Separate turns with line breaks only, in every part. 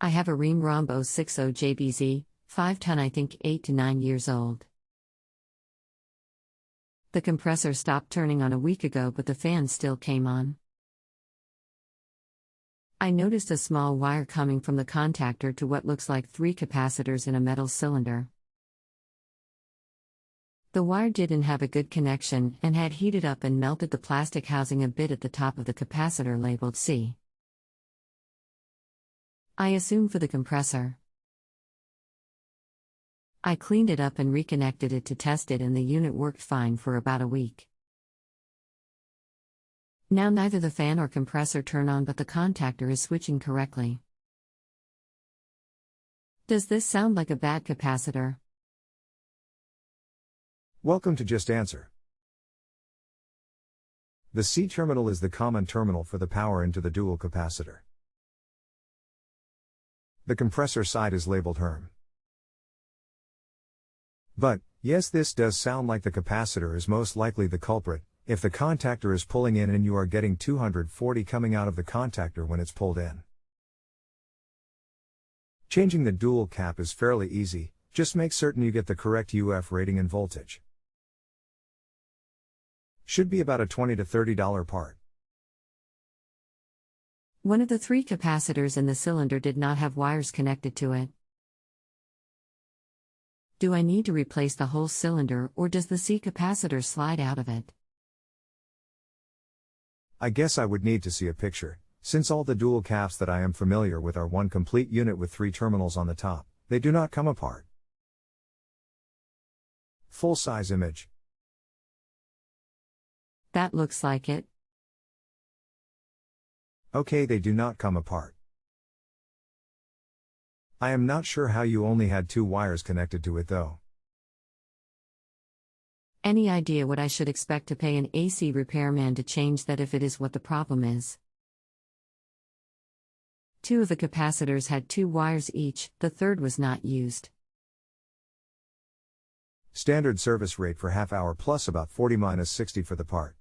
I have a Rheem RAMB 060 JBZ, 5-ton, I think 8 to 9 years old. The compressor stopped turning on a week ago, but the fan still came on. I noticed a small wire coming from the contactor to what looks like 3 capacitors in a metal cylinder. The wire didn't have a good connection and had heated up and melted the plastic housing a bit at the top of the capacitor labeled C. I assume for the compressor. I cleaned it up and reconnected it to test it, and the unit worked fine for about a week. Now neither the fan or compressor turn on, but the contactor is switching correctly. Does this sound like a bad capacitor?
Welcome to Just Answer. The C terminal is the common terminal for the power into the dual capacitor. The compressor side is labeled Rheem. But, yes, this does sound like the capacitor is most likely the culprit, if the contactor is pulling in and you are getting 240 coming out of the contactor when it's pulled in. Changing the dual cap is fairly easy, just make certain you get the correct UF rating and voltage. Should be about a $20 to $30 part.
One of the 3 capacitors in the cylinder did not have wires connected to it. Do I need to replace the whole cylinder, or does the C capacitor slide out of it?
I guess I would need to see a picture, since all the dual caps that I am familiar with are one complete unit with 3 terminals on the top. They do not come apart. Full-size image.
That looks like it.
Okay, they do not come apart. I am not sure how you only had 2 wires connected to it though.
Any idea what I should expect to pay an AC repairman to change that if it is what the problem is? 2 of the capacitors had 2 wires each, the third was not used.
Standard service rate for half hour plus about 40-60 for the part.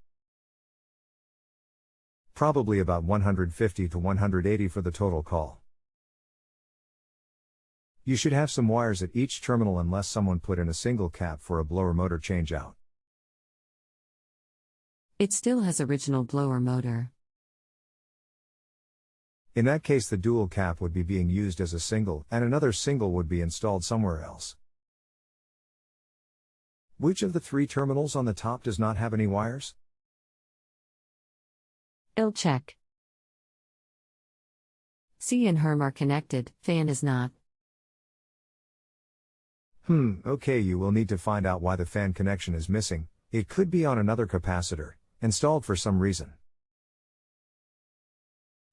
Probably about 150 to 180 for the total call. You should have some wires at each terminal unless someone put in a single cap for a blower motor changeout.
It still has original blower motor.
In that case, the dual cap would be being used as a single, and another single would be installed somewhere else. Which of the 3 terminals on the top does not have any wires?
I'll check. C and Rheem are connected, fan is not.
Okay, you will need to find out why the fan connection is missing. It could be on another capacitor, installed for some reason.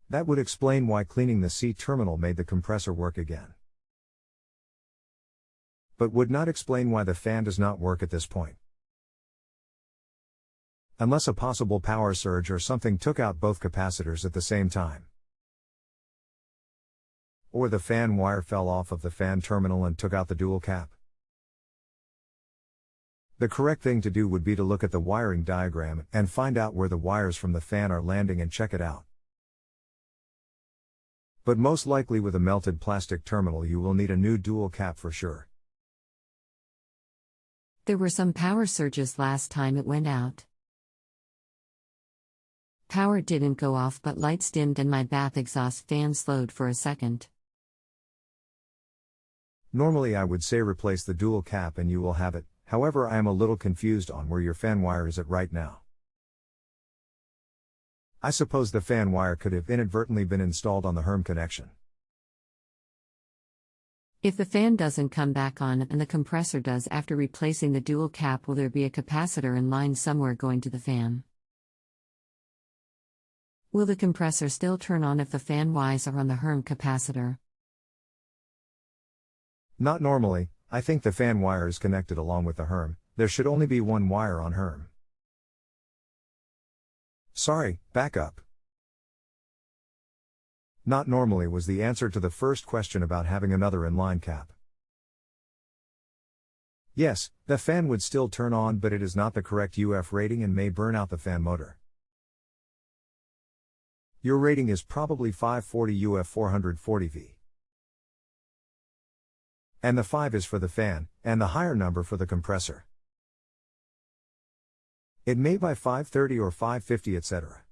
That would explain why cleaning the C terminal made the compressor work again. But would not explain why the fan does not work at this point. Unless a possible power surge or something took out both capacitors at the same time. Or the fan wire fell off of the fan terminal and took out the dual cap. The correct thing to do would be to look at the wiring diagram and find out where the wires from the fan are landing and check it out. But most likely with a melted plastic terminal you will need a new dual cap for sure.
There were some power surges last time it went out. Power didn't go off, but lights dimmed and my bath exhaust fan slowed for a second.
Normally I would say replace the dual cap and you will have it, however I am a little confused on where your fan wire is at right now. I suppose the fan wire could have inadvertently been installed on the Rheem connection.
If the fan doesn't come back on and the compressor does after replacing the dual cap, will there be a capacitor in line somewhere going to the fan? Will the compressor still turn on if the fan wires are on the Rheem capacitor?
Not normally. I think the fan wire is connected along with the Rheem. There should only be 1 wire on Rheem. Sorry, back up. Not normally was the answer to the first question about having another inline cap. Yes, the fan would still turn on, but it is not the correct UF rating and may burn out the fan motor. Your rating is probably 540 UF 440V. and the 5 is for the fan, and the higher number for the compressor. It may by 530 or 550 etc.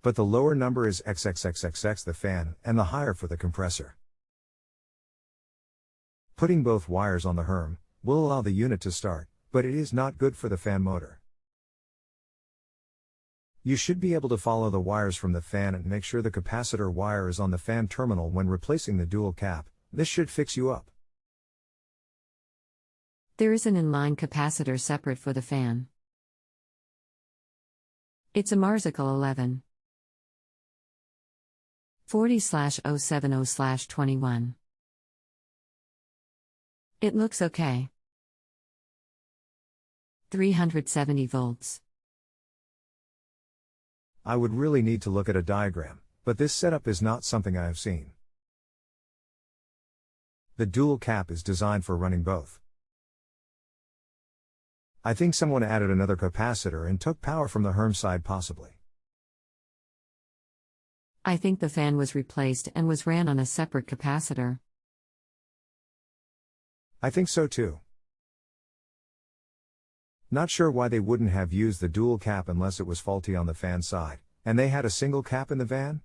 But the lower number is XXXXX the fan, and the higher for the compressor. Putting both wires on the HRM will allow the unit to start, but it is not good for the fan motor. You should be able to follow the wires from the fan and make sure the capacitor wire is on the fan terminal when replacing the dual cap. This should fix you up.
There is an inline capacitor separate for the fan. It's a Marsical 11. 40/070/21. It looks okay. 370 volts.
I would really need to look at a diagram, but this setup is not something I have seen. The dual cap is designed for running both. I think someone added another capacitor and took power from the HRM side possibly.
I think the fan was replaced and was ran on a separate capacitor.
I think so too. Not sure why they wouldn't have used the dual cap unless it was faulty on the fan side, and they had a single cap in the van?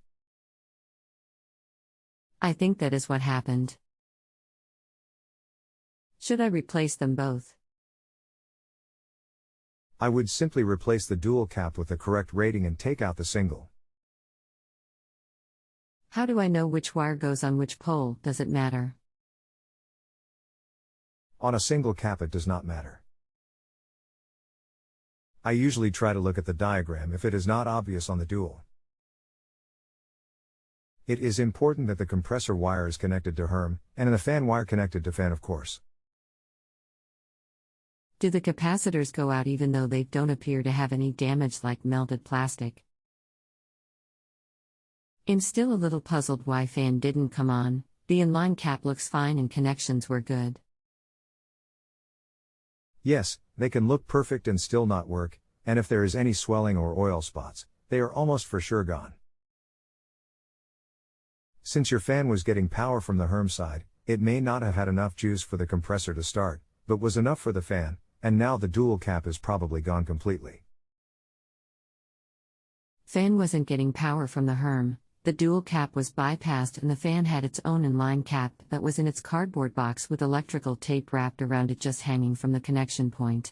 I think that is what happened. Should I replace them both?
I would simply replace the dual cap with the correct rating and take out the single.
How do I know which wire goes on which pole? Does it matter?
On a single cap it does not matter. I usually try to look at the diagram if it is not obvious on the dual. It is important that the compressor wire is connected to HRM, and the fan wire connected to fan of course.
Do the capacitors go out even though they don't appear to have any damage like melted plastic? I'm still a little puzzled why fan didn't come on. The inline cap looks fine and connections were good.
Yes, they can look perfect and still not work, and if there is any swelling or oil spots, they are almost for sure gone. Since your fan was getting power from the HRM side, it may not have had enough juice for the compressor to start, but was enough for the fan, and now the dual cap is probably gone completely.
Fan wasn't getting power from the HRM, the dual cap was bypassed and the fan had its own inline cap that was in its cardboard box with electrical tape wrapped around it just hanging from the connection point.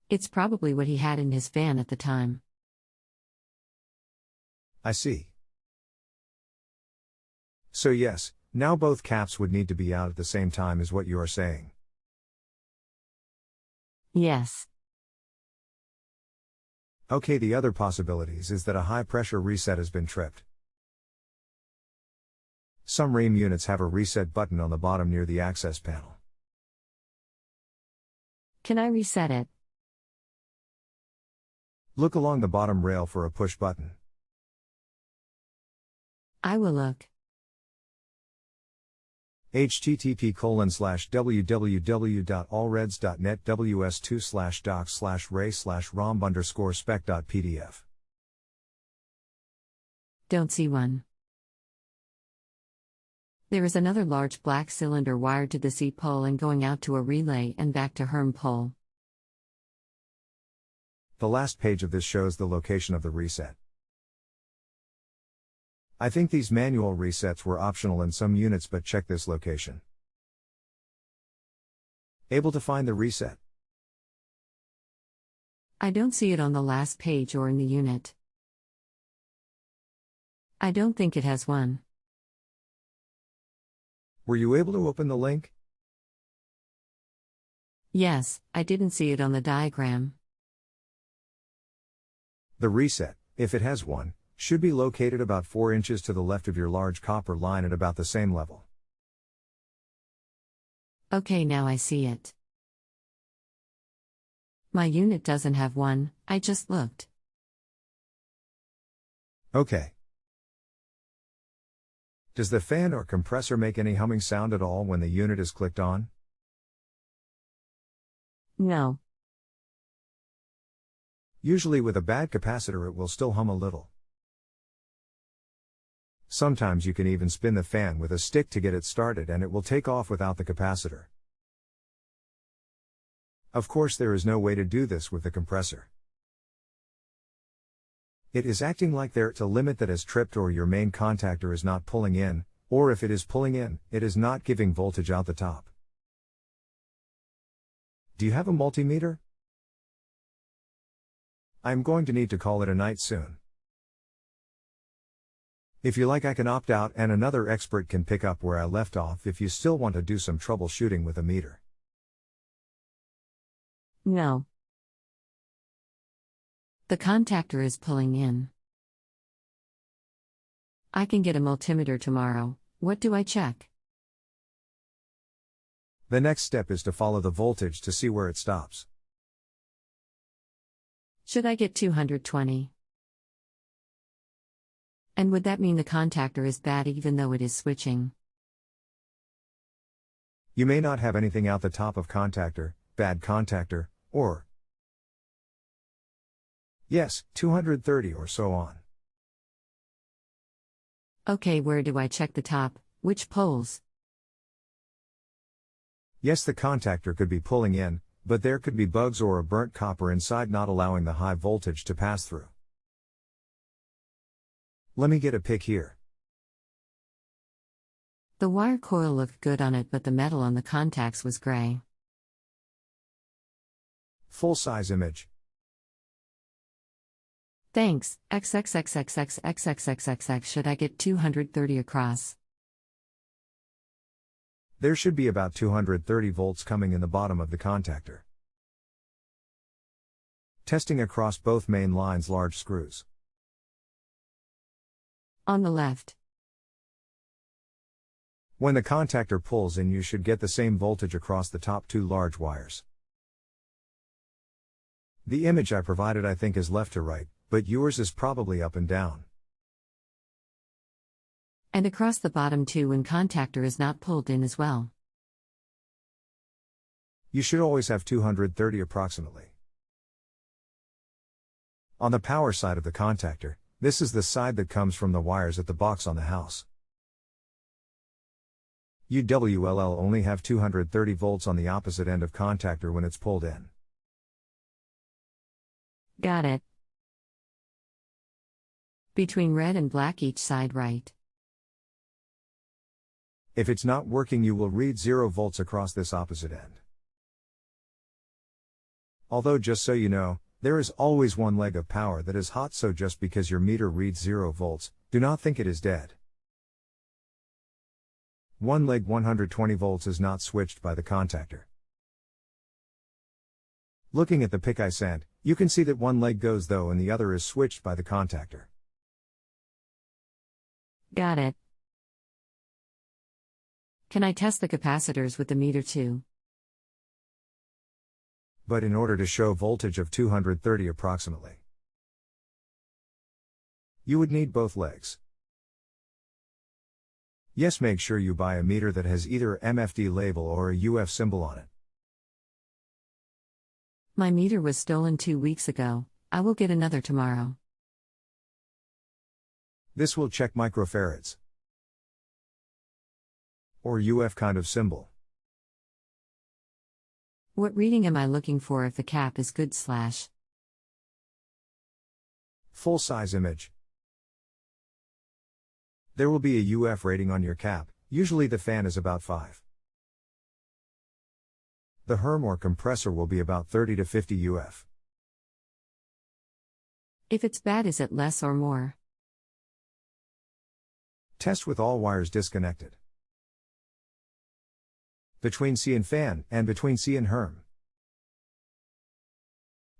It's probably what he had in his fan at the time.
I see. So yes, now both caps would need to be out at the same time is what you are saying.
Yes.
Okay, the other possibilities is that a high pressure reset has been tripped. Some Rheem units have a reset button on the bottom near the access panel.
Can I reset it?
Look along the bottom rail for a push button.
I will look.
http://www.allreds.net ws2/docs/ray/ramb_spec.pdf.
Don't see one. There is another large black cylinder wired to the C pole and going out to a relay and back to HRM pole.
The last page of this shows the location of the reset. I think these manual resets were optional in some units, but check this location. Able to find the reset?
I don't see it on the last page or in the unit. I don't think it has one.
Were you able to open the link?
Yes, I didn't see it on the diagram.
The reset, if it has one, should be located about 4 inches to the left of your large copper line at about the same level.
Okay, now I see it. My unit doesn't have one, I just looked.
Okay. Does the fan or compressor make any humming sound at all when the unit is clicked on?
No.
Usually with a bad capacitor it will still hum a little. Sometimes you can even spin the fan with a stick to get it started and it will take off without the capacitor. Of course, there is no way to do this with the compressor. It is acting like there's a limit that has tripped, or your main contactor is not pulling in, or if it is pulling in, it is not giving voltage out the top. Do you have a multimeter? I'm going to need to call it a night soon. If you like, I can opt out and another expert can pick up where I left off if you still want to do some troubleshooting with a meter.
No. The contactor is pulling in. I can get a multimeter tomorrow. What do I check?
The next step is to follow the voltage to see where it stops.
Should I get 220? And would that mean the contactor is bad even though it is switching?
You may not have anything out the top of contactor, bad contactor, or yes, 230 or so on.
Okay, where do I check the top? Which poles?
Yes, the contactor could be pulling in, but there could be bugs or a burnt copper inside not allowing the high voltage to pass through. Let me get a pic here.
The wire coil looked good on it, but the metal on the contacts was gray.
Full size image.
Thanks. XXXXXXXXXX. Should I get 230 across?
There should be about 230 volts coming in the bottom of the contactor. Testing across both main lines, large screws.
On the left.
When the contactor pulls in, you should get the same voltage across the top two large wires. The image I provided I think is left to right, but yours is probably up and down.
And across the bottom too when contactor is not pulled in as well.
You should always have 230 approximately. On the power side of the contactor, this is the side that comes from the wires at the box on the house. UWLL only have 230 volts on the opposite end of contactor when it's pulled in.
Got it. Between red and black each side, right?
If it's not working, you will read 0 volts across this opposite end. Although, just so you know, there is always one leg of power that is hot, so just because your meter reads 0 volts, do not think it is dead. One leg 120 volts is not switched by the contactor. Looking at the pic I sent, you can see that one leg goes though and the other is switched by the contactor.
Got it. Can I test the capacitors with the meter too?
But in order to show voltage of 230 approximately, you would need both legs. Yes, make sure you buy a meter that has either MFD label or a UF symbol on it.
My meter was stolen 2 weeks ago. I will get another tomorrow.
This will check microfarads. Or UF kind of symbol.
What reading am I looking for if the cap is good /
Full size image. There will be a UF rating on your cap, usually the fan is about 5. The Rheem or compressor will be about 30 to 50 UF.
If it's bad, is it less or more?
Test with all wires disconnected. Between C and fan, and between C and Rheem.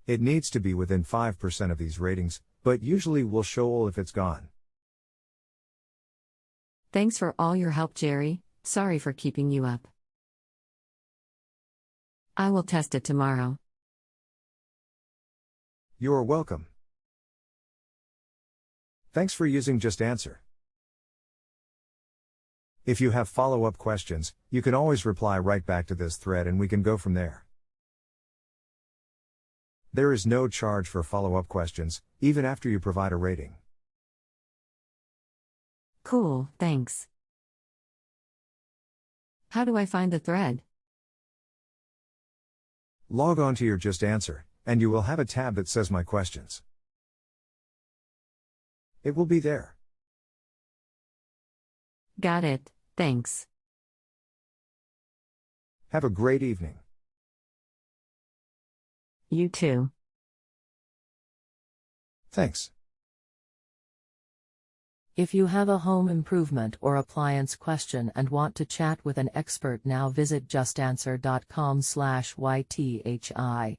It needs to be within 5% of these ratings, but usually will show all if it's gone.
Thanks for all your help, Jerry. Sorry for keeping you up. I will test it tomorrow.
You're welcome. Thanks for using JustAnswer. If you have follow-up questions, you can always reply right back to this thread and we can go from there. There is no charge for follow-up questions, even after you provide a rating.
Cool, thanks. How do I find the thread?
Log on to your JustAnswer, and you will have a tab that says My Questions. It will be there.
Got it, thanks.
Have a great evening.
You too.
Thanks.
If you have a home improvement or appliance question and want to chat with an expert now, visit justanswer.com/YTHI.